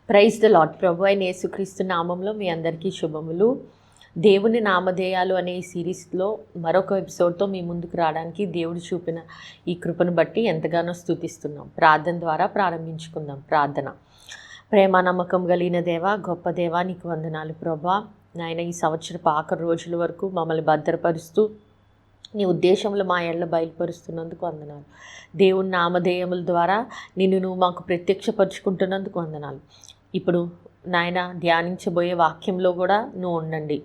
Praise the lord. ప్రభు అయిన యేసుక్రీస్తు నామంలో మీ అందరికీ శుభములు. దేవుని నామధేయాలు అనే ఈ సిరీస్లో మరొక ఎపిసోడ్తో మీ ముందుకు రావడానికి దేవుడు చూపిన ఈ కృపను బట్టి ఎంతగానో స్తుతిస్తున్నాం. ప్రార్థన ద్వారా ప్రారంభించుకుందాం. ప్రార్థన. ప్రేమ నమ్మకం కలిగిన దేవా, గొప్ప దేవా, నీకు వందనాలు ప్రభా. నాయన, ఈ సంవత్సరపు ఆఖరి రోజుల వరకు మమ్మల్ని భద్రపరుస్తూ నీ ఉద్దేశంలో మా ఏళ్ళ బయలుపరుస్తున్నందుకు వందనాలు. దేవుని నామధేయముల ద్వారా నువ్వు మాకు ప్రత్యక్షపరుచుకుంటున్నందుకు వందనాలు. ఇప్పుడు నాయన ధ్యానించబోయే వాక్యంలో కూడా నువ్వు ఉండండి.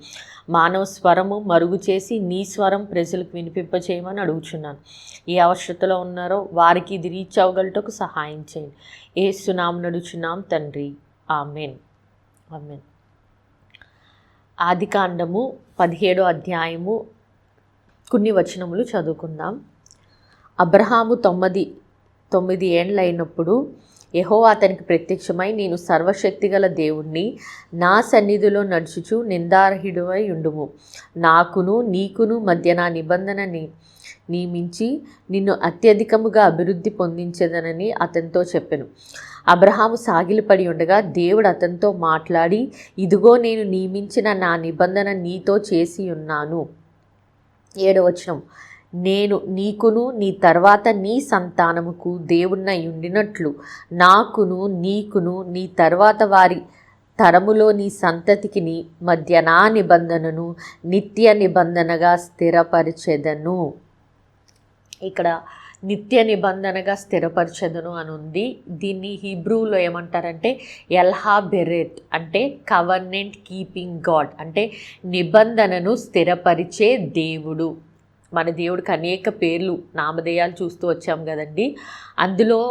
మానవ స్వరము మరుగు చేసి నీ స్వరం ప్రజలకు వినిపింపచేయమని అడుగుచున్నాను. ఏ అవసరతలో ఉన్నారో వారికి ఇది రీచ్ అవ్వగలటకు సహాయం చేయండి. యేసునామమున నడుచున్నాం తండ్రి, ఆమెన్. ఆమెన్. ఆదికాండము 17వ అధ్యాయము కొన్ని వచనములు చదువుకుందాం. అబ్రహాము 9 ఏండ్లైనప్పుడు యెహోవా అతనికి ప్రత్యక్షమై, నేను సర్వశక్తిగల దేవుణ్ణి, నా సన్నిధిలో నడుచుచు నిందార్హుడివై ఉండుము. నాకును నీకును మధ్య నా నిబంధనని నియమించి నిన్ను అత్యధికముగా అభివృద్ధి పొందించదనని అతనితో చెప్పెను. అబ్రహాము సాగిలపడి ఉండగా దేవుడు అతనితో మాట్లాడి, ఇదిగో నేను నియమించిన నా నిబంధన నీతో చేసి ఉన్నాను. 7వ వచనం, నేను నీకును నీ తర్వాత నీ సంతానముకు దేవుణ్ణై ఉండినట్లు నాకును నీకును నీ తర్వాత వారి తరములో నీ సంతతికి మధ్య నా నిబంధనను నిత్య నిబంధనగా స్థిరపరిచెదను. ఇక్కడ నిత్య నిబంధనగా స్థిరపరచదును అని ఉంది. దీన్ని హీబ్రూలో ఏమంటారంటే ఎల్హా బెరెత్, అంటే కవర్నెంట్ కీపింగ్ గాడ్, అంటే నిబంధనను స్థిరపరిచే దేవుడు. మన దేవుడికి అనేక పేర్లు, నామధేయాలు చూస్తూ వచ్చాం కదండి. అందులో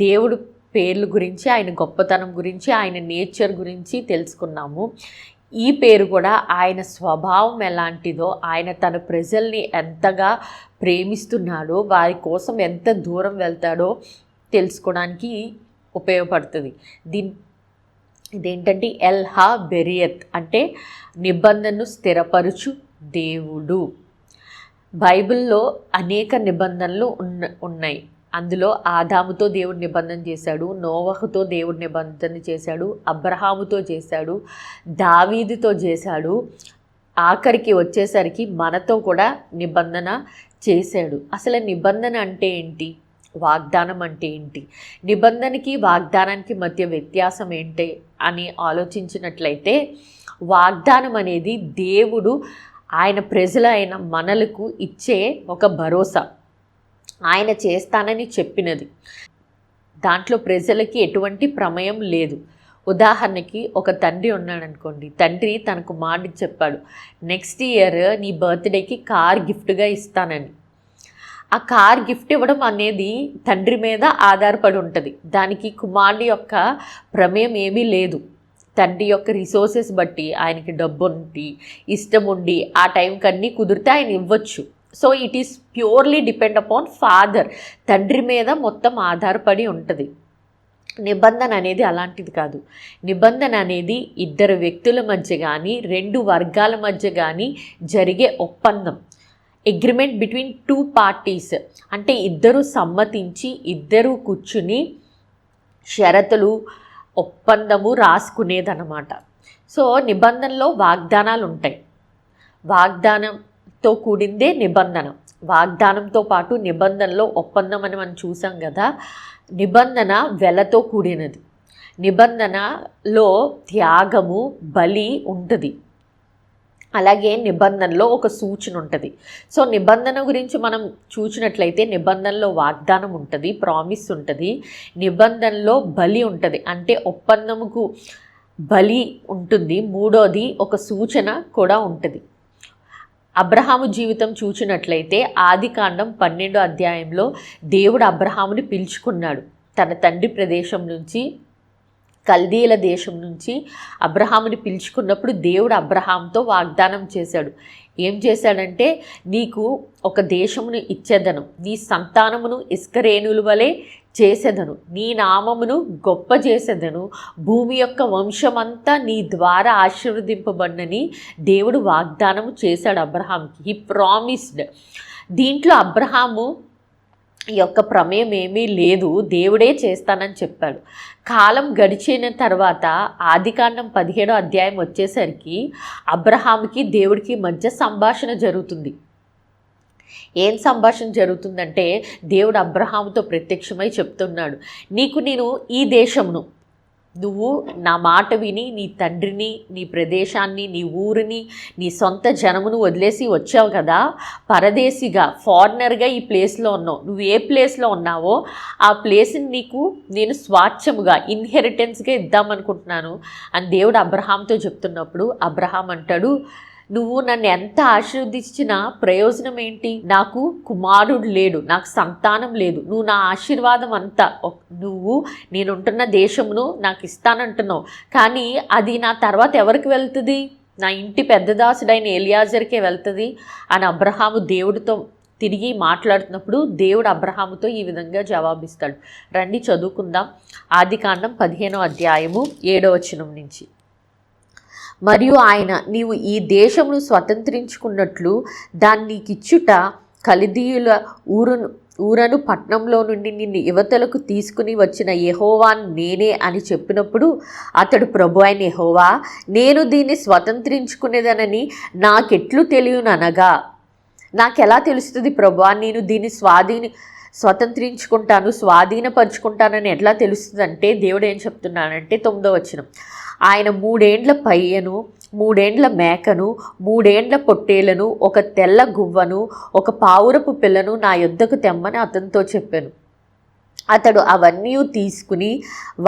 దేవుడు పేర్లు గురించి, ఆయన గొప్పతనం గురించి, ఆయన నేచర్ గురించి తెలుసుకున్నాము. ఈ పేరు కూడా ఆయన స్వభావం ఎలాంటిదో, ఆయన తన ప్రజల్ని ఎంతగా ప్రేమిస్తున్నాడో, వారి కోసం ఎంత దూరం వెళ్తాడో తెలుసుకోవడానికి ఉపయోగపడుతుంది. ఇదేంటంటే ఎల్హా బెరియత్, అంటే నిబంధనను స్థిరపరుచు దేవుడు. బైబిల్లో అనేక నిబంధనలు ఉన్నాయి. అందులో ఆదాముతో దేవుడు నిబంధన చేశాడు, నోవహుతో దేవుడు నిబంధన చేశాడు, అబ్రహాముతో చేశాడు, దావీదుతో చేశాడు, ఆఖరికి వచ్చేసరికి మనతో కూడా నిబంధన చేశాడు. అసలు నిబంధన అంటే ఏంటి? వాగ్దానం అంటే ఏంటి? నిబంధనకి వాగ్దానానికి మధ్య వ్యత్యాసం ఏంటి అని ఆలోచించినట్లయితే, వాగ్దానం అనేది దేవుడు ఆయన ప్రజలైన మనలకు ఇచ్చే ఒక భరోసా, ఆయన చేస్తానని చెప్పినది. దాంట్లో ప్రజలకి ఎటువంటి ప్రమేయం లేదు. ఉదాహరణకి ఒక తండ్రి ఉన్నాడు అనుకోండి. తండ్రి తన కుమారుడికి చెప్పాడు, నెక్స్ట్ ఇయర్ నీ బర్త్డేకి కార్ గిఫ్ట్గా ఇస్తానని. ఆ కార్ గిఫ్ట్ ఇవ్వడం అనేది తండ్రి మీద ఆధారపడి ఉంటుంది. దానికి కుమారుడి యొక్క ప్రమేయం ఏమీ లేదు. తండ్రి యొక్క రిసోర్సెస్ బట్టి, ఆయనకి డబ్బు ఉండి, ఇష్టం ఉండి, ఆ టైంకి అన్నీ కుదిరితే ఆయన ఇవ్వచ్చు. So it is purely depend upon father. తండ్రి మీద మొత్తం ఆధారపడి ఉంటుంది. నిబంధన అనేది అలాంటిది కాదు. నిబంధన అనేది ఇద్దరు వ్యక్తుల మధ్య కానీ, రెండు వర్గాల మధ్య కానీ జరిగే ఒప్పందం, అగ్రిమెంట్ బిట్వీన్ 2 పార్టీస్. అంటే ఇద్దరు సమ్మతించి, ఇద్దరు కూర్చుని షరతులు, ఒప్పందము రాసుకునేదన్నమాట. సో నిబంధనలో వాగ్దానాలు ఉంటాయి. వాగ్దానంతో కూడిందే నిబంధన. వాగ్దానంతో పాటు నిబంధనలో ఒప్పందం అని మనం చూసాం కదా. నిబంధన వెలతో కూడినది. నిబంధనలో త్యాగము, బలి ఉంటుంది. అలాగే నిబంధనలో ఒక సూచన ఉంటుంది. సో నిబంధన గురించి మనం చూసినట్లయితే నిబంధనలో వాగ్దానం ఉంటుంది, ప్రామిస్ ఉంటుంది. నిబంధనలో బలి ఉంటుంది, అంటే ఒప్పందముకు బలి ఉంటుంది. మూడోది ఒక సూచన కూడా ఉంటుంది. అబ్రహాము జీవితం చూసినట్లయితే ఆదికాండం 12వ అధ్యాయంలో దేవుడు అబ్రహాముని పిలుచుకున్నాడు. తన తండ్రి ప్రదేశం నుంచి, కల్దీల దేశం నుంచి అబ్రహాముని పిలుచుకున్నప్పుడు దేవుడు అబ్రహాంతో వాగ్దానం చేశాడు. ఏం చేశాడంటే, నీకు ఒక దేశమును ఇచ్చేదను, నీ సంతానమును ఇస్కరేణుల వలె చేసేదను, నీ నామమును గొప్ప చేసేదను, భూమి యొక్క వంశమంతా నీ ద్వారా ఆశీర్వదింపబడినని దేవుడు వాగ్దానం చేశాడు అబ్రహాంకి. He promised. దీంట్లో అబ్రహాము ఈ యొక్క ప్రమేయం ఏమీ లేదు, దేవుడే చేస్తానని చెప్పాడు. కాలం గడిచిన తర్వాత ఆదికాండం 17వ అధ్యాయం వచ్చేసరికి అబ్రహాముకి దేవుడికి మధ్య సంభాషణ జరుగుతుంది. ఏం సంభాషణ జరుగుతుందంటే దేవుడు అబ్రహాముతో ప్రత్యక్షమై చెప్తున్నాడు, నీకు నేను ఈ దేశమును, నువ్వు నా మాట విని నీ తండ్రిని, నీ ప్రదేశాన్ని, నీ ఊరిని, నీ సొంత జనమును వదిలేసి వచ్చావు కదా, పరదేశిగా, ఫారినర్గా ఈ ప్లేస్లో ఉన్నావు. నువ్వు ఏ ప్లేస్లో ఉన్నావో ఆ ప్లేస్ని నీకు నేను స్వాచ్ఛముగా, ఇన్హెరిటెన్స్గా ఇద్దామనుకుంటున్నాను అని దేవుడు అబ్రహాంతో చెప్తున్నప్పుడు అబ్రహాం అంటాడు, నువ్వు నన్ను ఎంత ఆశీర్వదించినా ప్రయోజనం ఏంటి? నాకు కుమారుడు లేడు, నాకు సంతానం లేదు. నువ్వు నా ఆశీర్వాదం అంతా, నువ్వు నేనుంటున్న దేశమును నాకు ఇస్తానంటున్నావు, కానీ అది నా తర్వాత ఎవరికి వెళ్తుంది? నా ఇంటి పెద్దదాసుడైన ఎలియాజర్కే వెళ్తుంది అని అబ్రహాము దేవుడితో తిరిగి మాట్లాడుతున్నప్పుడు దేవుడు అబ్రహాముతో ఈ విధంగా జవాబిస్తాడు. రండి చదువుకుందాం. ఆదికాండం 15వ అధ్యాయము 7వ వచనం నుంచి. మరియు ఆయన, నీవు ఈ దేశమును స్వతంత్రించుకున్నట్లు దాన్ని నీకిచ్చుట కల్దీయుల ఊరను పట్నంలో నుండి నిన్ను యువతలకు తీసుకుని వచ్చిన యెహోవాను నేనే అని చెప్పినప్పుడు అతడు, ప్రభు అయిన యెహోవా, నేను దీన్ని స్వతంత్రించుకునేదనని నాకెట్లు తెలియననగా, నాకెలా తెలుస్తుంది ప్రభువా, నేను దీన్ని స్వాధీనపరుచుకుంటానని ఎట్లా తెలుస్తుంది అంటే దేవుడు ఏం చెప్తున్నానంటే 9వ వచనం, ఆయన 3 ఏండ్ల పయ్యను, 3 ఏండ్ల మేకను, 3 ఏండ్ల పొట్టేలను, ఒక తెల్ల గువ్వను, ఒక పావురపు పిల్లను నా యొద్దకు తెమ్మని అతనితో చెప్పాను. అతడు అవన్నీ తీసుకుని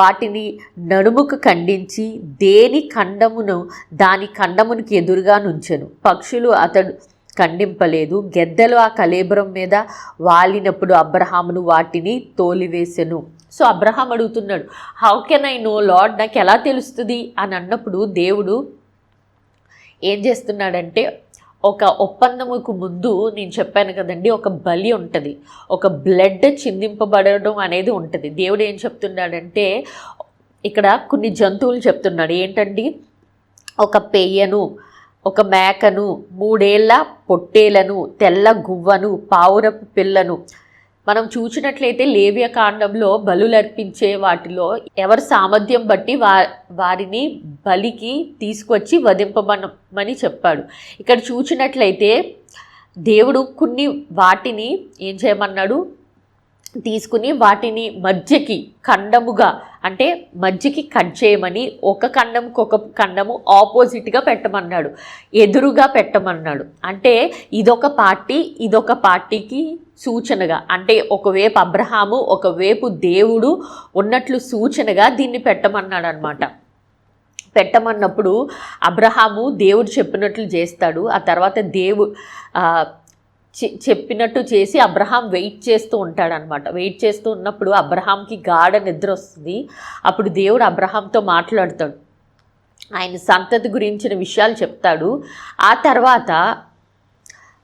వాటిని నడుముకు ఖండించి దేని ఖండమును దాని ఖండమునికి ఎదురుగా నుంచెను. పక్షులు అతడు ఖండింపలేదు. గెద్దలు ఆ కళేబరం మీద వాలినప్పుడు అబ్రహామును వాటిని తోలివేసెను. సో అబ్రహాం అడుగుతున్నాడు, how can I know lord, నాకు ఎలా తెలుస్తుంది అని అన్నప్పుడు దేవుడు ఏం చేస్తున్నాడంటే, ఒక ఒప్పందముకు ముందు నేను చెప్పాను కదండి, ఒక బలి ఉంటుంది, ఒక బ్లడ్ చిందింపబడడం అనేది ఉంటుంది. దేవుడు ఏం చెప్తున్నాడంటే ఇక్కడ కొన్ని జంతువులు చెప్తున్నాడు. ఏంటండి? ఒక పెయ్యను, ఒక మేకను, 3 ఏళ్ల పొట్టేలను, తెల్ల గువ్వను, పావురపు పిల్లను. మనం చూసినట్లయితే లేవియ కాండంలో బలులర్పించే వాటిలో ఎవరి సామర్థ్యం బట్టి వారిని బలికి తీసుకొచ్చి వధింపమని చెప్పాడు. ఇక్కడ చూసినట్లయితే దేవుడు కొన్ని వాటిని ఏం చేయమన్నాడు? తీసుకుని వాటిని మధ్యకి ఖండముగా, అంటే మధ్యకి కట్ చేయమని, ఒక ఖండంకి ఒక ఖండము ఆపోజిట్గా పెట్టమన్నాడు, ఎదురుగా పెట్టమన్నాడు. అంటే ఇదొక పార్టీకి సూచనగా, అంటే ఒకవైపు అబ్రహాము ఒకవైపు దేవుడు ఉన్నట్లు సూచనగా దీన్ని పెట్టమన్నాడు అనమాట. పెట్టమన్నప్పుడు అబ్రహాము దేవుడు చెప్పినట్లు చేస్తాడు. ఆ తర్వాత చెప్పినట్టు చేసి అబ్రహాం వెయిట్ చేస్తూ ఉంటాడనమాట. వెయిట్ చేస్తూ ఉన్నప్పుడు అబ్రహాంకి గాఢ నిద్ర వస్తుంది. అప్పుడు దేవుడు అబ్రహాంతో మాట్లాడతాడు, ఆయన సంతతి గురించిన విషయాలు చెప్తాడు. ఆ తర్వాత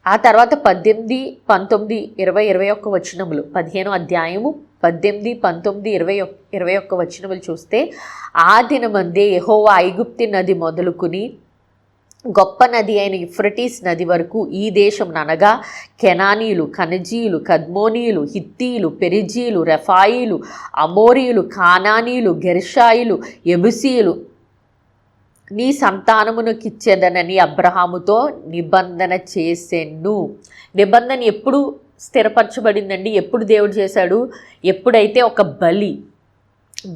18, 19, 20, 21 వచనములు, 15వ అధ్యాయము 18, 19, 20, 21 వచనములు చూస్తే, ఆ దినమందే యెహోవా ఐగుప్తు నది మొదలుకుని గొప్ప నది అయిన యూఫ్రటీస్ నది వరకు ఈ దేశం, అనగా కెనానీయులు, కనజీయులు, కద్మోనీయులు, హిత్తీయులు, పెరిజీయులు, రెఫాయిలు, అమోరీయులు, కానానీయులు, గెర్షాయిలు, యెబూసీయులు నీ సంతానమునకిచ్చేదనని అబ్రహాముతో నిబంధన చేసెను. నిబంధన ఎప్పుడు స్థిరపరచబడిందండి? ఎప్పుడు దేవుడు చేశాడు? ఎప్పుడైతే ఒక బలి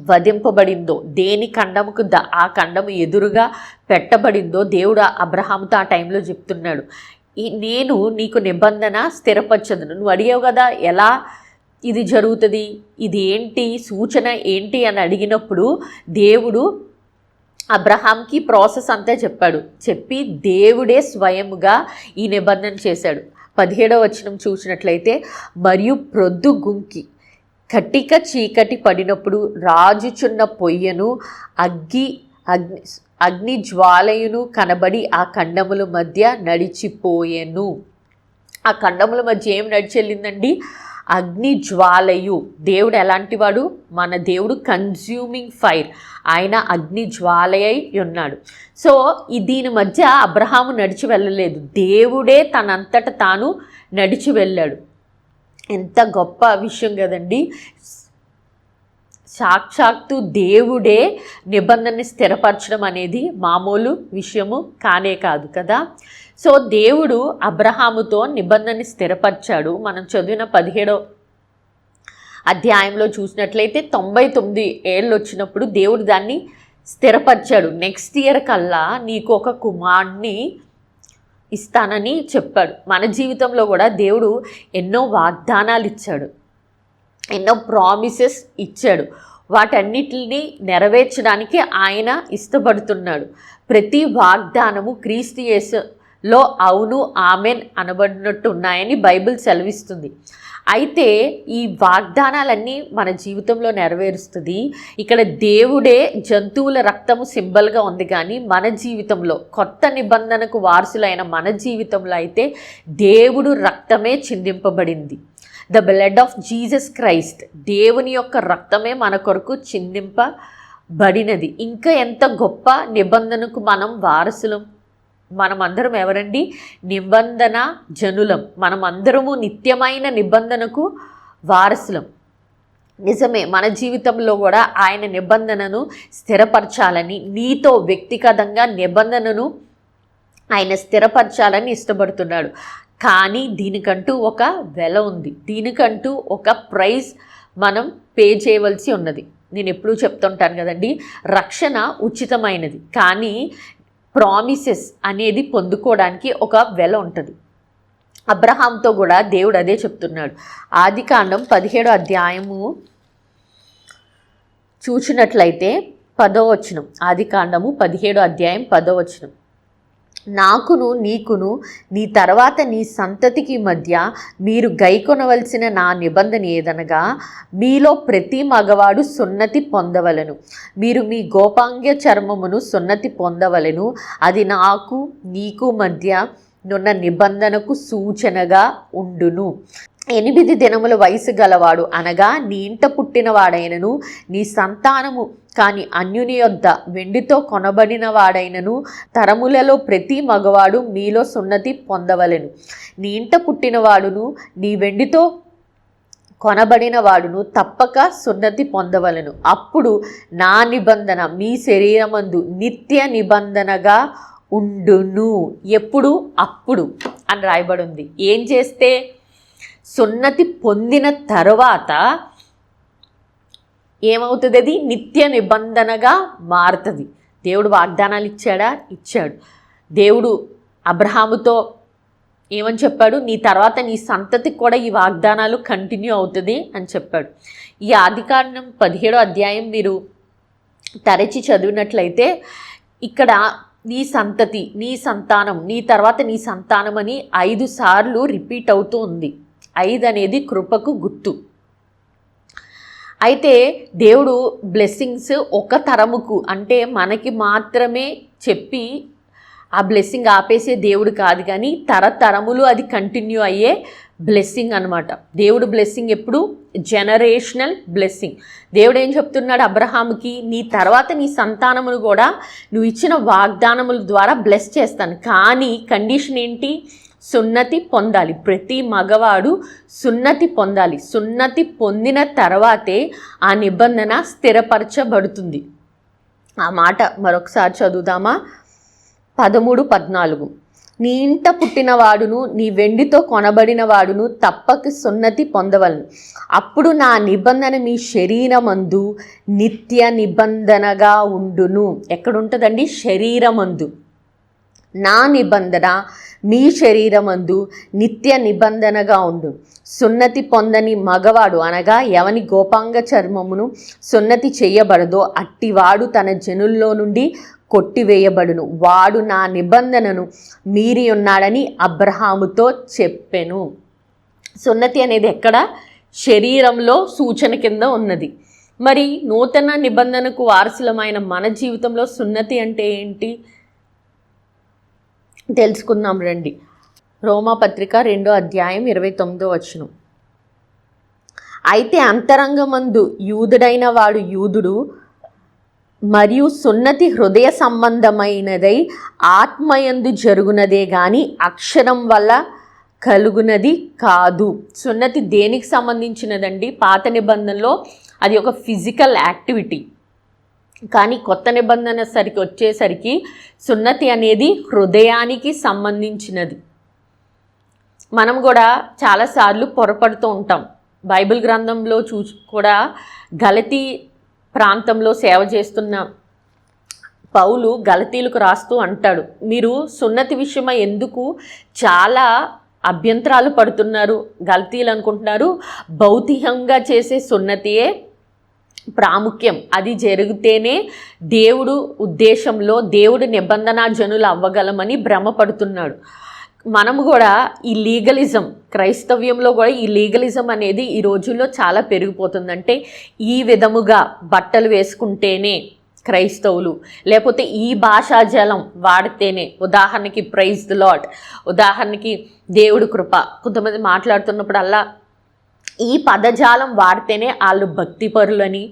వధింపబడిందో, దేని ఖండముకు ఆ ఖండము ఎదురుగా పెట్టబడిందో దేవుడు అబ్రహాముతో ఆ టైంలో చెప్తున్నాడు, నేను నీకు నిబంధన స్థిరపరచదును. నువ్వు అడిగావు కదా ఎలా ఇది జరుగుతుంది, ఇది ఏంటి, సూచన ఏంటి అని అడిగినప్పుడు దేవుడు అబ్రహాంకి ప్రాసెస్ అంతా చెప్పాడు. చెప్పి దేవుడే స్వయంగా ఈ నిబంధన చేశాడు. 17వ వచనం చూసినట్లయితే, మరియు ప్రొద్దు గుంకి కటిక చీకటి పడినప్పుడు రాజుచున్న పొయ్యను అగ్ని జ్వాలయును కనబడి ఆ ఖండముల మధ్య నడిచిపోయెను. ఆ ఖండముల మధ్య ఏం నడిచెళ్ళిందండి? అగ్ని జ్వాలయు. దేవుడు ఎలాంటి వాడు? మన దేవుడు కన్జ్యూమింగ్ ఫైర్, ఆయన అగ్ని జ్వాలయ ఉన్నాడు. సో దీని మధ్య అబ్రహాము నడిచి వెళ్ళలేదు, దేవుడే తనంతట తాను నడిచి వెళ్ళాడు. ఎంత గొప్ప విషయం కదండి. సాక్షాత్తు దేవుడే నిబంధనని స్థిరపరచడం అనేది మామూలు విషయము కానే కాదు కదా. సో దేవుడు అబ్రహాముతో నిబంధనని స్థిరపరిచాడు. మనం చదివిన 17వ అధ్యాయంలో చూసినట్లయితే 99 ఏళ్ళు వచ్చినప్పుడు దేవుడు దాన్ని స్థిరపరిచాడు. నెక్స్ట్ ఇయర్ కల్లా నీకు ఒక కుమారుణ్ణి ఇస్తానని చెప్పాడు. మన జీవితంలో కూడా దేవుడు ఎన్నో వాగ్దానాలు ఇచ్చాడు, ఎన్నో ప్రామిసెస్ ఇచ్చాడు. వాటన్నిటిని నెరవేర్చడానికి ఆయన ఇష్టపడుతున్నాడు. ప్రతి వాగ్దానము క్రీస్తు యేసులో అవును ఆమెన్ అనబడినట్టు ఉన్నాయని బైబిల్ సెలవిస్తుంది. అయితే ఈ వాగ్దానాలన్నీ మన జీవితంలో నెరవేరుస్తుంది. ఇక్కడ దేవుడే జంతువుల రక్తము సింబల్గా ఉంది, కానీ మన జీవితంలో కొత్త నిబంధనకు వారసులైన మన జీవితంలో అయితే దేవుడు రక్తమే చిందింపబడింది. The blood of Jesus Christ, దేవుని యొక్క రక్తమే మన కొరకు చిందింపబడినది. ఇంకా ఎంత గొప్ప నిబంధనకు మనం వారసులం. మనమందరం ఎవరండి? నిబంధన జనులం. మనమందరము నిత్యమైన నిబంధనకు వారసులం. నిజమే, మన జీవితంలో కూడా ఆయన నిబంధనను స్థిరపరచాలని, నీతో వ్యక్తిగతంగా నిబంధనను ఆయన స్థిరపరచాలని ఇష్టపడుతున్నాడు. కానీ దీనికంటూ ఒక వెల ఉంది, దీనికంటూ ఒక ప్రైజ్ మనం పే చేయవలసి ఉన్నది. నేను ఎప్పుడూ చెప్తుంటాను కదండి, రక్షణ ఉచితమైనది, కానీ ప్రామిసెస్ అనేది పొందుకోవడానికి ఒక వెల ఉంటుంది. అబ్రహాంతో కూడా దేవుడు అదే చెప్తున్నాడు. ఆదికాండం 17వ అధ్యాయము చూసినట్లయితే 10వ వచనం. ఆదికాండము 17వ అధ్యాయం 10వ వచనం. నాకును నీకును నీ తర్వాత నీ సంతతికి మధ్య మీరు గైకొనవలసిన నా నిబంధన ఏదనగా, మీలో ప్రతి మగవాడు సున్నతి పొందవలను. మీరు మీ గోపాంగ్య చర్మమును సున్నతి పొందవలను. అది నాకు నీకు మధ్య నున్న నిబంధనకు సూచనగా ఉండును. 8 దినముల వయసు గలవాడు అనగా నీ ఇంట పుట్టినవాడైనను, నీ సంతానము కాని అన్యుని యొద్ద వెండితో కొనబడిన వాడైనను, తరములలో ప్రతి మగవాడు మీలో సున్నతి పొందవలెను. నీ ఇంట పుట్టినవాడును నీ వెండితో కొనబడిన వాడును తప్పక సున్నతి పొందవలెను. అప్పుడు నా నిబంధన మీ శరీరమందు నిత్య నిబంధనగా ఉండును. ఎప్పుడు? అప్పుడు అని రాయబడి ఉంది. ఏం చేస్తే? సున్నతి పొందిన తర్వాత ఏమవుతుంది? అది నిత్య నిబంధనగా మారుతుంది. దేవుడు వాగ్దానాలు ఇచ్చాడా? ఇచ్చాడు. దేవుడు అబ్రహాముతో ఏమని చెప్పాడు? నీ తర్వాత నీ సంతతికి కూడా ఈ వాగ్దానాలు కంటిన్యూ అవుతుంది అని చెప్పాడు. ఈ ఆదికాండం 17వ అధ్యాయం మీరు తరచి చదివినట్లయితే ఇక్కడ నీ సంతతి, నీ సంతానం, నీ తర్వాత నీ సంతానం అని 5 సార్లు రిపీట్ అవుతూ ఉంది. 5 అనేది కృపకు గుర్తు. అయితే దేవుడు బ్లెస్సింగ్స్ ఒక తరముకు, అంటే మనకి మాత్రమే చెప్పి ఆ బ్లెస్సింగ్ ఆపేసే దేవుడు కాదు, కానీ తరతరములు అది కంటిన్యూ అయ్యే బ్లెస్సింగ్ అనమాట. దేవుడు బ్లెస్సింగ్ ఎప్పుడు? Generational blessing. దేవుడు ఏం చెప్తున్నాడు అబ్రహాముకి? నీ తర్వాత నీ సంతానమును కూడా నువ్వు ఇచ్చిన వాగ్దానముల ద్వారా బ్లెస్ చేస్తాను, కానీ కండిషన్ ఏంటి? సున్నతి పొందాలి. ప్రతి మగవాడు సున్నతి పొందాలి. సున్నతి పొందిన తర్వాతే ఆ నిబంధన స్థిరపరచబడుతుంది. ఆ మాట మరొకసారి చదువుదామా? 13, 14. నీ ఇంట పుట్టినవాడును నీ వెండితో కొనబడిన వాడును తప్పక సున్నతి పొందవలను. అప్పుడు నా నిబంధన మీ శరీరమందు నిత్య నిబంధనగా ఉండును. ఎక్కడుంటుందండి? శరీరమందు. నా నిబంధన మీ శరీరమందు నిత్య నిబంధనగా ఉండు. సున్నతి పొందని మగవాడు అనగా ఎవని గోపాంగ చర్మమును సున్నతి చేయబడదో అట్టివాడు తన జనుల్లో నుండి కొట్టివేయబడును. వాడు నా నిబంధనను మీరి ఉన్నాడని అబ్రహాముతో చెప్పెను. సున్నతి అనేది ఎక్కడ? శరీరంలో సూచన కింద ఉన్నది. మరి నూతన నిబంధనకు వారసులమైన మన జీవితంలో సున్నతి అంటే ఏంటి తెలుసుకుందాం రండి. రోమాపత్రిక 2వ అధ్యాయం 29వ వచనం. అయితే అంతరంగమందు యూదుడైన వాడు యూదుడు మరియు సున్నతి హృదయ సంబంధమైనదై ఆత్మయందు జరుగునదే గాని అక్షరం వల్ల కలుగునది కాదు. సున్నతి దేనికి సంబంధించినదండి? పాత నిబంధనలో అది ఒక ఫిజికల్ యాక్టివిటీ, కానీ కొత్త నిబంధన వచ్చేసరికి సున్నతి అనేది హృదయానికి సంబంధించినది. మనం కూడా చాలాసార్లు పొరపడుతూ ఉంటాం. బైబిల్ గ్రంథంలో కూడా గలతీ ప్రాంతంలో సేవ చేస్తున్న పౌలు గలతీలకు రాస్తూ అంటాడు, మీరు సున్నతి విషయమై ఎందుకు చాలా అభ్యంతరాలు పడుతున్నారు? గలతీలు అనుకుంటున్నారు భౌతికంగా చేసే సున్నతియే ప్రాముఖ్యం, అది జరిగితేనే దేవుడు ఉద్దేశంలో దేవుడు నిబంధన జనులు అవ్వగలమని భ్రమపడుతున్నాడు. మనము కూడా ఈ లీగలిజం, క్రైస్తవ్యంలో కూడా ఈ లీగలిజం అనేది ఈ రోజుల్లో చాలా పెరిగిపోతుందంటే ఈ విధముగా బట్టలు వేసుకుంటేనే క్రైస్తవులు, లేకపోతే ఈ భాషాజాలం వాడితేనే, ఉదాహరణకి ప్రైజ్ ది లార్డ్, ఉదాహరణకి దేవుడు కృప, కొంతమంది మాట్లాడుతున్నప్పుడల్లా ఈ పదజాలం వాడితేనే వాళ్ళు భక్తిపరులని,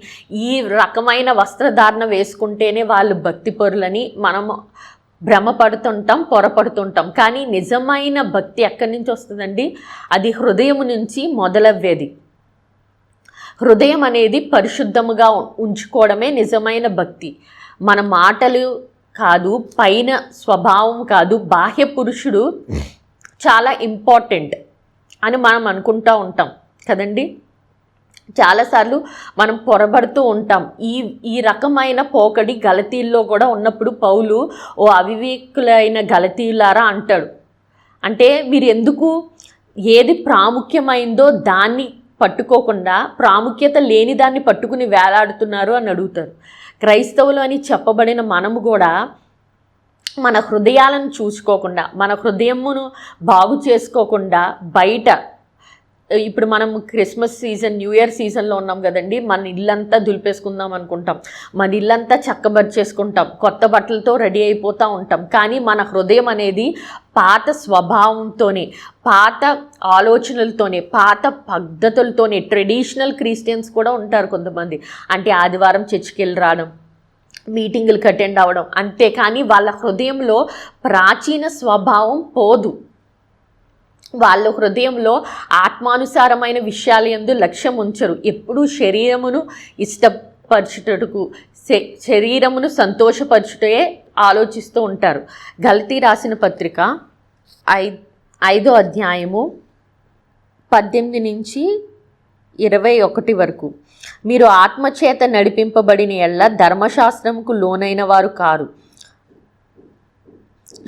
ఈ రకమైన వస్త్రధారణ వేసుకుంటేనే వాళ్ళు భక్తిపరులని మనము భ్రమపడుతుంటాం, పొరపడుతుంటాం. కానీ నిజమైన భక్తి ఎక్కడి నుంచి వస్తుందండి? అది హృదయం నుంచి మొదలవ్వేది. హృదయం అనేది పరిశుద్ధముగా ఉంచుకోవడమే నిజమైన భక్తి. మన మాటలు కాదు, పైన స్వభావం కాదు, బాహ్య పురుషుడు చాలా ఇంపార్టెంట్ అని మనం అనుకుంటూ ఉంటాం కదండి. చాలాసార్లు మనం పొరబడుతూ ఉంటాం. ఈ రకమైన పోకడి గలతీల్లో కూడా ఉన్నప్పుడు పౌలు ఓ అవివేకులైన గలతీలారా అంటాడు. అంటే మీరు ఎందుకు ఏది ప్రాముఖ్యమైందో దాన్ని పట్టుకోకుండా ప్రాముఖ్యత లేని దాన్ని పట్టుకుని వేలాడుతున్నారు అని అడుగుతారు. క్రైస్తవులు అని చెప్పబడిన మనము కూడా మన హృదయాలను చూసుకోకుండా, మన హృదయమును బాగు చేసుకోకుండా బయట, ఇప్పుడు మనం క్రిస్మస్ సీజన్, న్యూ ఇయర్ సీజన్లో ఉన్నాం కదండి, మన ఇల్లంతా దులిపేసుకుందాం అనుకుంటాం, మన ఇల్లంతా చక్కబరిచేసుకుంటాం, కొత్త బట్టలతో రెడీ అయిపోతూ ఉంటాం. కానీ మన హృదయం అనేది పాత స్వభావంతోనే, పాత ఆలోచనలతోనే, పాత పద్ధతులతోనే, ట్రెడిషనల్ క్రిస్టియన్స్ కూడా ఉంటారు కొంతమంది. అంటే ఆదివారం చర్చికి వెళ్ళి రావడం, మీటింగులకు అటెండ్ అవ్వడం అంతే, కానీ వాళ్ళ హృదయంలో ప్రాచీన స్వభావం పోదు. వాళ్ళ హృదయంలో ఆత్మానుసారమైన విషయాల యందు లక్ష్యం ఉంచరు. ఎప్పుడూ శరీరమును ఇష్టపరచుటకు, శరీరమును సంతోషపరచుటే ఆలోచిస్తూ ఉంటారు. గలతీ రాసిన పత్రిక 5వ అధ్యాయము 18 నుంచి 21 వరకు. మీరు ఆత్మచేత నడిపింపబడిన ఎడల ధర్మశాస్త్రముకు లోనైన వారు కారు.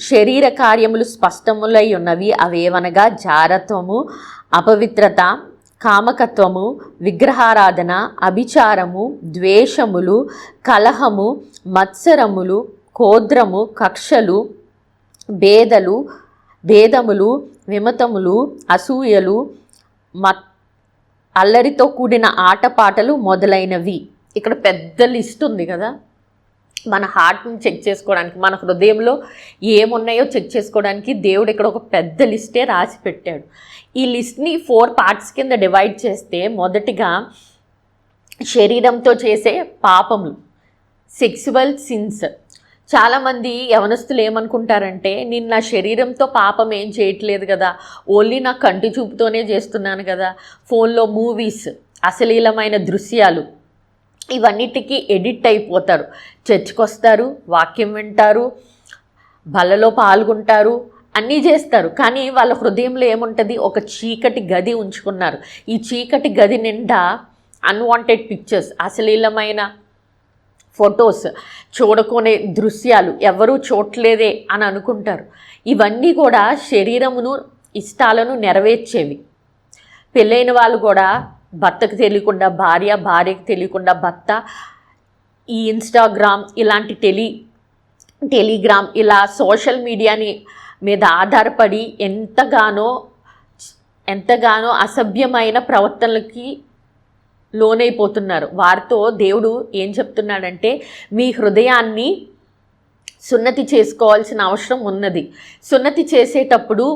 శరీర కార్యములు స్పష్టములై ఉన్నవి. అవేవనగా జారత్వము, అపవిత్రత, కామకత్వము, విగ్రహారాధన, అభిచారము, ద్వేషములు, కలహము, మత్సరములు, కోద్రము, కక్షలు, భేదములు, విమతములు, అసూయలు, అల్లరితో కూడిన ఆటపాటలు మొదలైనవి. ఇక్కడ పెద్ద లిస్ట్ ఉంది కదా. మన హార్ట్ని చెక్ చేసుకోవడానికి, మన హృదయంలో ఏమున్నాయో చెక్ చేసుకోవడానికి దేవుడు ఇక్కడ ఒక పెద్ద లిస్టే రాసి పెట్టాడు. ఈ లిస్ట్ని 4 పార్ట్స్ కింద డివైడ్ చేస్తే, మొదటిగా శరీరంతో చేసే పాపములు, సెక్సువల్ సిన్స్. చాలామంది యవనస్తులు ఏమనుకుంటారంటే, నేను నా శరీరంతో పాపం ఏం చేయట్లేదు కదా, ఓన్లీ నా కంటి చూపుతోనే చేస్తున్నాను కదా. ఫోన్లో మూవీస్, అశ్లీలమైన దృశ్యాలు, ఇవన్నిటికీ ఎడిక్ట్ అయిపోతారు. చర్చ్కి వస్తారు, వాక్యం వింటారు, బలలో పాల్గొంటారు, అన్నీ చేస్తారు. కానీ వాళ్ళ హృదయంలో ఏముంటుంది? ఒక చీకటి గది ఉంచుకున్నారు. ఈ చీకటి గది నిండా అన్వాంటెడ్ పిక్చర్స్, అశ్లీలమైన ఫొటోస్, చూడకునే దృశ్యాలు, ఎవరూ చూడలేదే అని అనుకుంటారు. ఇవన్నీ కూడా శరీరమును ఇష్టాలను నెరవేర్చేవి. పెళ్ళైన వాళ్ళు కూడా భర్తకు తెలియకుండా భార్య, భార్యకు తెలియకుండా భర్త ఈ ఇన్స్టాగ్రామ్, ఇలాంటి టెలిగ్రామ్, ఇలా సోషల్ మీడియాని మీద ఆధారపడి ఎంతగానో అసభ్యమైన ప్రవర్తనలకి లోనైపోతున్నారు. వారితో దేవుడు ఏం చెప్తున్నాడంటే, మీ హృదయాన్ని సున్నతి చేసుకోవాల్సిన అవసరం ఉన్నది. సున్నతి చేసేటప్పుడు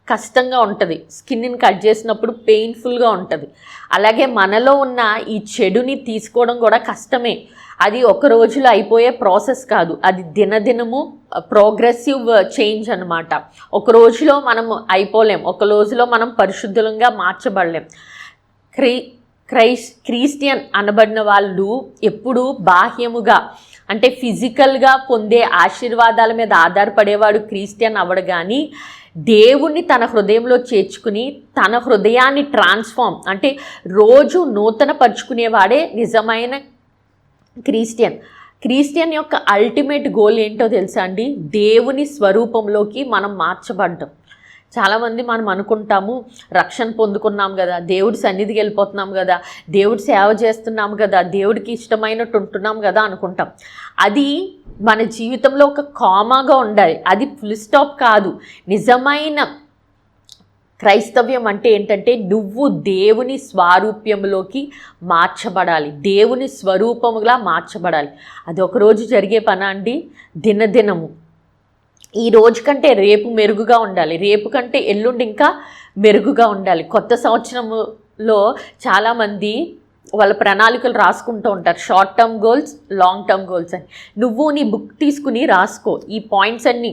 కష్టంగా ఉంటుంది, స్కిన్ని కట్ చేసినప్పుడు పెయిన్ఫుల్గా ఉంటుంది. అలాగే మనలో ఉన్న ఈ చెడుని తీసుకోవడం కూడా కష్టమే. అది ఒక రోజులో అయిపోయే ప్రాసెస్ కాదు, అది దినదినము ప్రోగ్రెసివ్ చేంజ్ అనమాట. ఒక రోజులో మనం అయిపోలేం, ఒక రోజులో మనం పరిశుద్ధంగా మార్చబడలేం. క్రిస్టియన్ అనబడిన వాళ్ళు ఎప్పుడూ బాహ్యముగా అంటే ఫిజికల్గా పొందే ఆశీర్వాదాల మీద ఆధారపడేవాడు క్రిస్టియన్ అవడు. కానీ దేవుణ్ణి తన హృదయంలో చేర్చుకుని తన హృదయాన్ని ట్రాన్స్ఫార్మ్ అంటే రోజు నూతన పరుచుకునేవాడే నిజమైన క్రిస్టియన్ యొక్క అల్టిమేట్ గోల్ ఏంటో తెలుసా అండి? దేవుని స్వరూపంలోకి మనం మార్చబడ్డం. చాలామంది మనం అనుకుంటాము, రక్షణ పొందుకున్నాం కదా, దేవుడి సన్నిధికి వెళ్ళిపోతున్నాం కదా, దేవుడి సేవ చేస్తున్నాం కదా, దేవుడికి ఇష్టమైనట్టు ఉంటున్నాం కదా అనుకుంటాం. అది మన జీవితంలో ఒక కామాగా ఉండాలి, అది ఫుల్ స్టాప్ కాదు. నిజమైన క్రైస్తవ్యం అంటే ఏంటంటే నువ్వు దేవుని స్వారూప్యంలోకి మార్చబడాలి, దేవుని స్వరూపముగా మార్చబడాలి. అది ఒకరోజు జరిగే పని అండి, దినదినము. ఈ రోజు కంటే రేపు మెరుగుగా ఉండాలి, రేపు కంటే ఎల్లుండి ఇంకా మెరుగుగా ఉండాలి. కొత్త సంవత్సరంలో చాలామంది వాళ్ళ ప్రణాళికలు రాసుకుంటూ ఉంటారు, short term goals, long term goals అని. నువ్వు నీ బుక్ తీసుకుని రాసుకో, ఈ పాయింట్స్ అన్నీ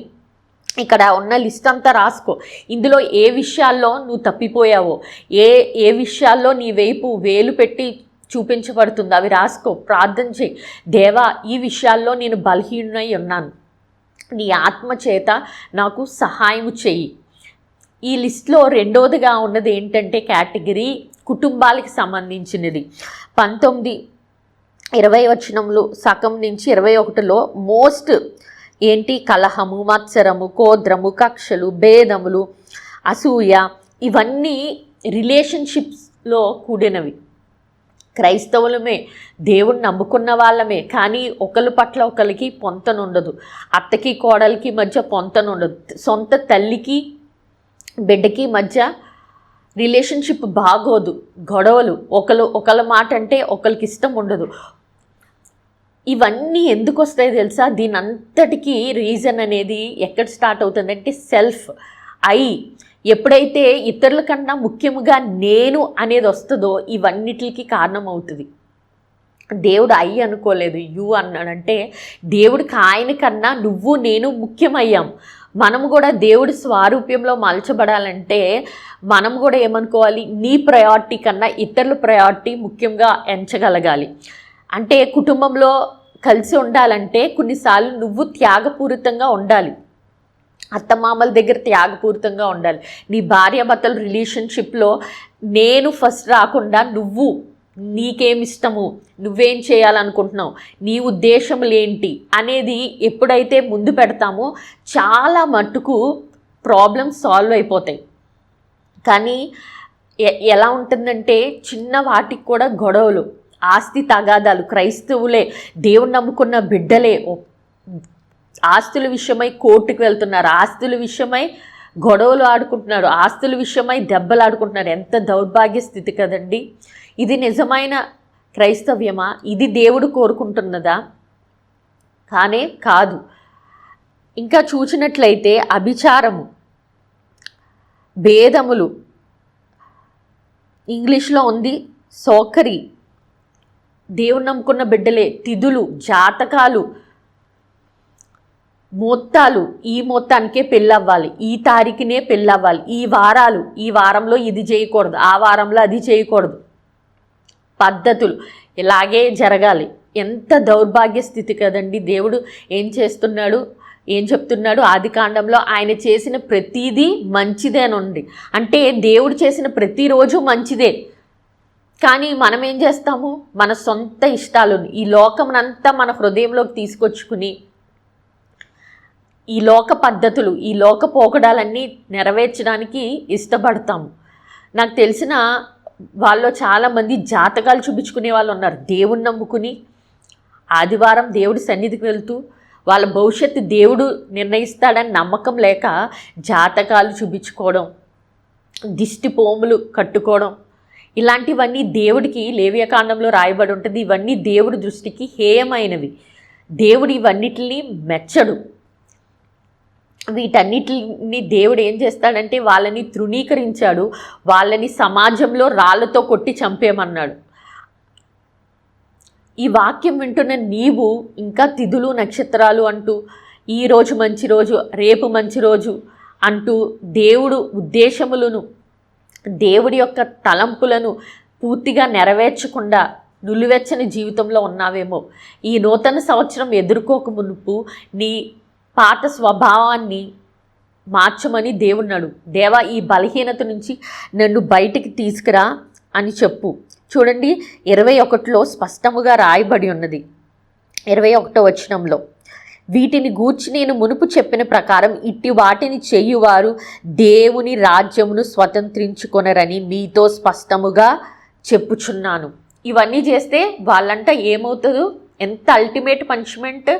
ఇక్కడ ఉన్న లిస్ట్ అంతా రాసుకో. ఇందులో ఏ విషయాల్లో నువ్వు తప్పిపోయావో, ఏ విషయాల్లో నీ వైపు వేలు పెట్టి చూపించబడుతుందో అవి రాసుకో. ప్రార్థన చేయి, దేవా ఈ విషయాల్లో నేను బలహీనై ఉన్నాను, నీ ఆత్మ చేత నాకు సహాయం చెయ్యి. ఈ లిస్ట్లో రెండోదిగా ఉన్నది ఏంటంటే కేటగిరీ కుటుంబాలకి సంబంధించినది. 19-20 వచనంలో సగం నుంచి 21లో మోస్ట్ ఏంటి? కలహము, మత్సరము, కోద్రము, కక్షలు, భేదములు, అసూయ, ఇవన్నీ రిలేషన్షిప్స్లో కూడినవి. క్రైస్తవులమే, దేవుణ్ణి నమ్ముకున్న వాళ్ళమే, కానీ ఒకరి పట్ల ఒకరికి పొంతనుండదు. అత్తకి కోడలికి మధ్య పొంతనుండదు, సొంత తల్లికి బిడ్డకి మధ్య రిలేషన్షిప్ బాగోదు, గొడవలు, ఒకళ్ళ మాట అంటే ఒకరికి ఇష్టం ఉండదు. ఇవన్నీ ఎందుకు వస్తాయో తెలుసా? దీని అంతటికీ రీజన్ అనేది ఎక్కడ స్టార్ట్ అవుతుందంటే సెల్ఫ్ ఎప్పుడైతే ఇతరుల కన్నా ముఖ్యముగా నేను అనేది వస్తుందో ఇవన్నిటికి కారణమవుతుంది. దేవుడు అనుకోలేదు, యు అన్నాడంటే దేవుడికి ఆయన కన్నా నువ్వు నేను ముఖ్యమయ్యాం. మనం కూడా దేవుడి స్వారూప్యంలో మలచబడాలంటే మనం కూడా ఏమనుకోవాలి? నీ ప్రయారిటీ కన్నా ఇతరుల ప్రయారిటీ ముఖ్యంగా ఎంచగలగాలి. అంటే కుటుంబంలో కలిసి ఉండాలంటే కొన్నిసార్లు నువ్వు త్యాగపూరితంగా ఉండాలి, అత్తమామల దగ్గర త్యాగపూరితంగా ఉండాలి. నీ భార్యాభర్తల రిలేషన్షిప్లో నేను ఫస్ట్ రాకుండా నీకేమిష్టము, నువ్వేం చేయాలనుకుంటున్నావు, నీ ఉద్దేశములేంటి అనేది ఎప్పుడైతే ముందు పెడతామో చాలా మట్టుకు ప్రాబ్లమ్స్ సాల్వ్ అయిపోతాయి. కానీ ఎలా ఉంటుందంటే చిన్న వాటికి కూడా గొడవలు, ఆస్తి తగాదాలు. క్రైస్తవులే, దేవుని నమ్ముకున్న బిడ్డలే ఆస్తుల విషయమై కోర్టుకు వెళ్తున్నారు, ఆస్తుల విషయమై గొడవలు ఆడుకుంటున్నారు, ఆస్తుల విషయమై దెబ్బలు ఆడుకుంటున్నారు. ఎంత దౌర్భాగ్య స్థితి కదండి! ఇది నిజమైన క్రైస్తవ్యమా? ఇది దేవుడు కోరుకుంటున్నదా? కానే కాదు. ఇంకా చూసినట్లయితే అభిచారము, భేదములు, ఇంగ్లీష్లో ఉంది సోకరి, దేవుని నమ్ముకున్న బిడ్డలే, తిథులు, జాతకాలు, మొత్తాలు, ఈ మొత్తానికే పెళ్ళవ్వాలి, ఈ తారీఖునే పెళ్ళవ్వాలి, ఈ వారంలో ఇది చేయకూడదు, ఆ వారంలో అది చేయకూడదు, పద్ధతులు ఇలాగే జరగాలి. ఎంత దౌర్భాగ్య స్థితి కదండి! దేవుడు ఏం చెప్తున్నాడు? ఆదికాండంలో ఆయన చేసిన ప్రతిదీ మంచిదే అని ఉంది. అంటే దేవుడు చేసిన ప్రతిరోజు మంచిదే. కానీ మనం ఏం చేస్తాము? మన సొంత ఇష్టాలను, ఈ లోకమునంతా మన హృదయంలోకి తీసుకొచ్చుకుని ఈ లోక పద్ధతులు, ఈ లోక పోకడాలన్నీ నెరవేర్చడానికి ఇష్టపడతాము. నాకు తెలిసిన వాళ్ళు చాలామంది జాతకాలు చూపించుకునే వాళ్ళు ఉన్నారు. దేవుణ్ణి నమ్ముకుని ఆదివారం దేవుడి సన్నిధికి వెళ్తూ వాళ్ళ భవిష్యత్తు దేవుడు నిర్ణయిస్తాడని నమ్మకం లేక జాతకాలు చూపించుకోవడం, దిష్టి పోములు కట్టుకోవడం, ఇలాంటివన్నీ దేవుడికి లేవియకాండంలో రాయబడి ఉంటుంది. ఇవన్నీ దేవుడి దృష్టికి హేయమైనవి. దేవుడు ఇవన్నిటిని మెచ్చడు. వీటన్నిటిని దేవుడు ఏం చేస్తాడంటే వాళ్ళని తృణీకరించాడు, వాళ్ళని సమాజంలో రాళ్ళతో కొట్టి చంపేయమన్నాడు. ఈ వాక్యం వింటున్న నీవు ఇంకా తిథులు నక్షత్రాలు అంటూ ఈరోజు మంచి రోజు, రేపు మంచి రోజు అంటూ దేవుడు ఉద్దేశములను, దేవుడి యొక్క తలంపులను పూర్తిగా నెరవేర్చకుండా నులివెచ్చని జీవితంలో ఉన్నావేమో. ఈ నూతన సంవత్సరం ఎదుర్కోక మునుపు నీ పాత స్వభావాన్ని మార్చమని దేవున్నాడు. దేవా, ఈ బలహీనత నుంచి నన్ను బయటికి తీసుకురా అని చెప్పు. చూడండి, 21లో స్పష్టముగా రాయబడి ఉన్నది. 21వ వచనంలో, వీటిని గూర్చి నేను మునుపు చెప్పిన ప్రకారం ఇట్టి వాటిని చేయువారు దేవుని రాజ్యమును స్వతంత్రించుకొనరని మీతో స్పష్టముగా చెప్పుచున్నాను. ఇవన్నీ చేస్తే వాళ్ళంట ఏమవుతుందో, ఎంత అల్టిమేట్ పనిష్మెంట్.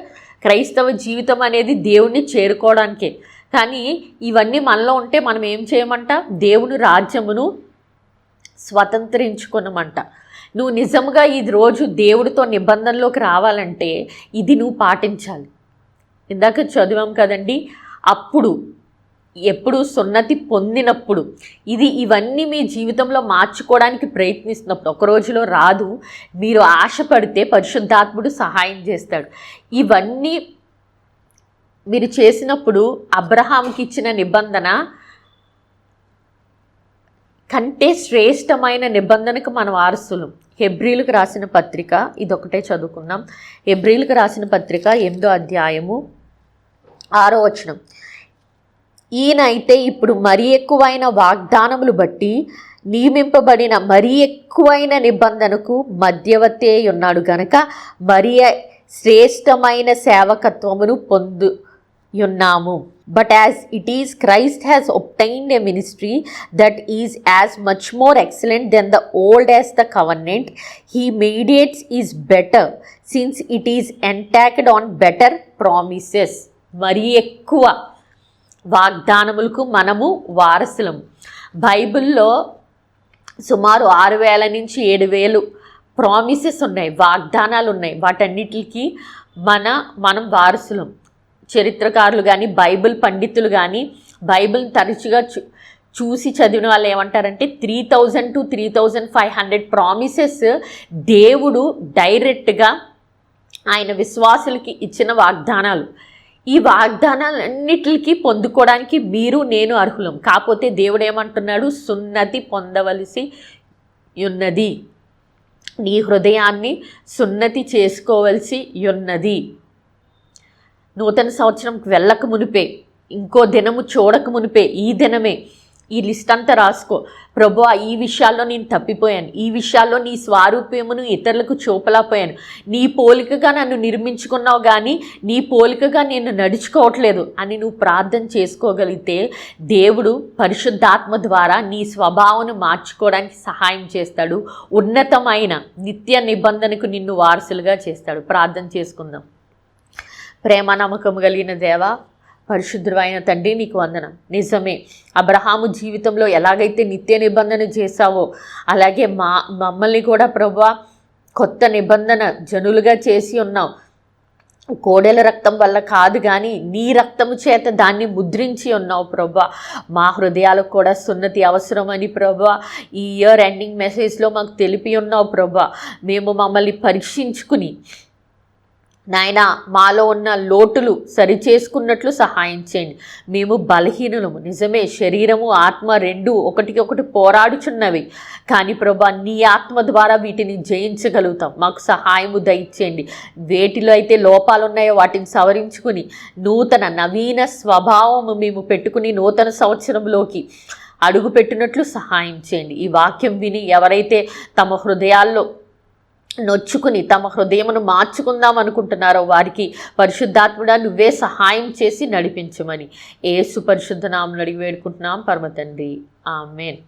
క్రైస్తవ జీవితం అనేది దేవుణ్ణి చేరుకోవడానికే. కానీ ఇవన్నీ మనలో ఉంటే మనం ఏం చేయమంట? దేవుని రాజ్యమును స్వతంత్రించుకున్నమంట. నువ్వు నిజంగా ఈ రోజు దేవుడితో నిబంధనలోకి రావాలంటే ఇది నువ్వు పాటించాలి. ఇందాక చదివాం కదండి, అప్పుడు ఎప్పుడు సున్నతి పొందినప్పుడు ఇవన్నీ మీ జీవితంలో మార్చుకోవడానికి ప్రయత్నిస్తున్నప్పుడు, ఒక రోజులో రాదు. మీరు ఆశపడితే పరిశుద్ధాత్ముడు సహాయం చేస్తాడు. ఇవన్నీ మీరు చేసినప్పుడు అబ్రహాంకి ఇచ్చిన నిబంధన కంటే శ్రేష్టమైన నిబంధనకు మనం వారసులం. హెబ్రీలకు రాసిన పత్రిక, ఇదొకటే చదువుకున్నాం. హెబ్రీలకు రాసిన పత్రిక 8వ అధ్యాయము 6వ వచనం, ఈయన అయితే ఇప్పుడు మరీ ఎక్కువైన వాగ్దానములు బట్టి నియమింపబడిన మరీ ఎక్కువైన నిబంధనకు మధ్యవర్తి అయి ఉన్నాడు గనక మరీ శ్రేష్టమైన సేవకత్వమును పొందుయున్నాము. But as it is, Christ has obtained a ministry that is as much more excellent than the old as the covenant he mediates is better, since it is entacked on better promises. మరీ ఎక్కువ వాగ్దానములకు మనము వారసులం. బైబిల్లో సుమారు 6,000 నుంచి 7,000 promises ఉన్నాయి, వాగ్దానాలు ఉన్నాయి. వాటన్నిటికి మనం వారసులం. చరిత్రకారులు కానీ, బైబిల్ పండితులు కానీ, బైబిల్ తరచుగా చూసి చదివిన వాళ్ళు ఏమంటారంటే 3,000 to 3,500 ప్రామిసెస్ దేవుడు డైరెక్ట్గా ఆయన విశ్వాసులకి ఇచ్చిన వాగ్దానాలు. ఈ వాగ్దానాలన్నిటికీ పొందుకోవడానికి మీరు నేను అర్హులం. కాకపోతే దేవుడు ఏమంటున్నాడు? సున్నతి పొందవలసి ఉన్నది, నీ హృదయాన్ని సున్నతి చేసుకోవలసి ఉన్నది. నూతన సంవత్సరంకి వెళ్ళక మునిపే, ఇంకో దినము చూడక మునిపే, ఈ దినమే ఈ లిస్ట్ అంతా రాసుకో. ప్రభువా, ఈ విషయాల్లో నేను తప్పిపోయాను, ఈ విషయాల్లో నీ స్వారూప్యమును ఇతరులకు చూపలేకపోయాను, నీ పోలికగా నన్ను నిర్మించుకున్నావు కానీ నీ పోలికగా నేను నడుచుకోవట్లేదు అని నువ్వు ప్రార్థన చేసుకోగలిగితే దేవుడు పరిశుద్ధాత్మ ద్వారా నీ స్వభావాన్ని మార్చుకోవడానికి సహాయం చేస్తాడు. ఉన్నతమైన నిత్య నిబంధనకు నిన్ను వారసులుగా చేస్తాడు. ప్రార్థన చేసుకుందాం. ప్రేమ నమ్మకము కలిగిన దేవా, పరిశుద్ధమైన తండ్రి, నీకు వందనం. నిజమే, అబ్రహాము జీవితంలో ఎలాగైతే నిత్య నిబంధన చేశావో అలాగే మమ్మల్ని కూడా ప్రభువా కొత్త నిబంధన జనులుగా చేసి ఉన్నావు. కోడెల రక్తం వల్ల కాదు కానీ నీ రక్తము చేత దాన్ని ముద్రించి ఉన్నావు ప్రభువా. మా హృదయాలకు కూడా సున్నతి అవసరమని ప్రభువా ఈ ఇయర్ ఎండింగ్ మెసేజ్లో మాకు తెలిపి ఉన్నావు ప్రభువా. మేము మమ్మల్ని పరీక్షించుకుని నాయన మాలో ఉన్న లోటులు సరిచేసుకున్నట్లు సహాయం చేయండి. మేము బలహీనులము, నిజమే. శరీరము ఆత్మ రెండు ఒకటికొకటి పోరాడుచున్నవి, కానీ ప్రభా నీ ఆత్మ ద్వారా వీటిని జయించగలుగుతాం. మాకు సహాయము దయచేయండి. వేటిలో అయితే లోపాలు ఉన్నాయో వాటిని సవరించుకుని నవీన స్వభావము మేము పెట్టుకుని నూతన సంవత్సరంలోకి అడుగు పెట్టినట్లు సహాయం చేయండి. ఈ వాక్యం విని ఎవరైతే తమ హృదయాల్లో నొచ్చుకుని తమ హృదయమును మార్చుకుందాం అనుకుంటున్నారో వారికి పరిశుద్ధాత్ముడా నువ్వే సహాయం చేసి నడిపించమని యేసు పరిశుద్ధ నామమున అడిగి వేడుకుంటున్నాం పరమ తండ్రి. ఆమేన్.